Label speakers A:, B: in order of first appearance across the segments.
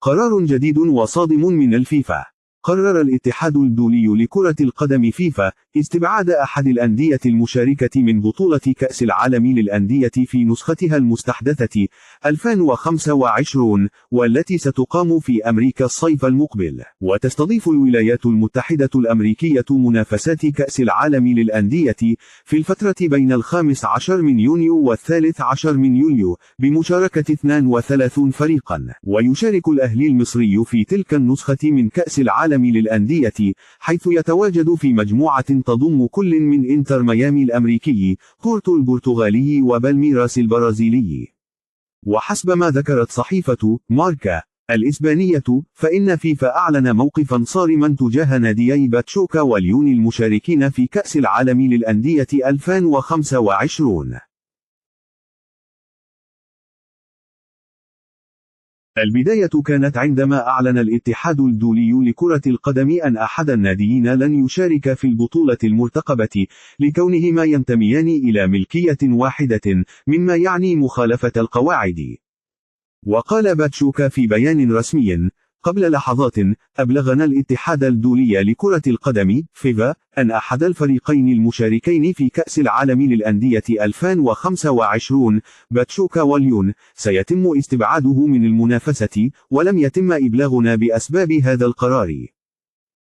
A: قرار جديد وصادم من الفيفا. قرر الاتحاد الدولي لكرة القدم فيفا استبعاد أحد الأندية المشاركة من بطولة كأس العالم للأندية في نسختها المستحدثة 2025 والتي ستقام في أمريكا الصيف المقبل. وتستضيف الولايات المتحدة الأمريكية منافسات كأس العالم للأندية في الفترة بين 15 من يونيو و13 من يوليو بمشاركة 32 فريقا. ويشارك الأهلي المصري في تلك النسخة من كأس العالم للأندية، حيث يتواجد في مجموعة تضم كل من إنتر ميامي الأمريكي، بورتو البرتغالي وبالميراس البرازيلي. وحسب ما ذكرت صحيفة ماركا الإسبانية، فإن فيفا أعلن موقفا صارما تجاه ناديي باتشوكا وليون المشاركين في كأس العالم للأندية 2025. البداية كانت عندما أعلن الاتحاد الدولي لكرة القدم أن أحد الناديين لن يشارك في البطولة المرتقبة لكونهما ينتميان إلى ملكية واحدة، مما يعني مخالفة القواعد. وقال باتشوكا في بيان رسمي: قبل لحظات أبلغنا الاتحاد الدولي لكرة القدم فيفا أن أحد الفريقين المشاركين في كأس العالم للأندية 2025 باتشوكا وليون سيتم استبعاده من المنافسة، ولم يتم إبلاغنا بأسباب هذا القرار.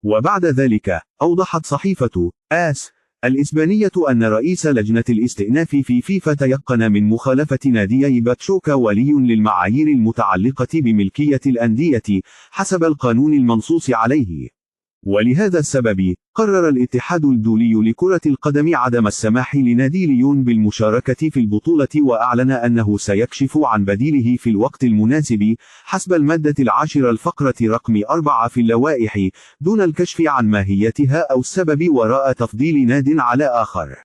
A: وبعد ذلك أوضحت صحيفة آس الإسبانية أن رئيس لجنة الاستئناف في فيفا تيقن من مخالفة ناديي باتشوكا وليون للمعايير المتعلقة بملكية الأندية حسب القانون المنصوص عليه. ولهذا السبب قرر الاتحاد الدولي لكرة القدم عدم السماح لنادي ليون بالمشاركة في البطولة، وأعلن أنه سيكشف عن بديله في الوقت المناسب حسب المادة 10 الفقرة رقم 4 في اللوائح، دون الكشف عن ماهيتها أو السبب وراء تفضيل ناد على آخر.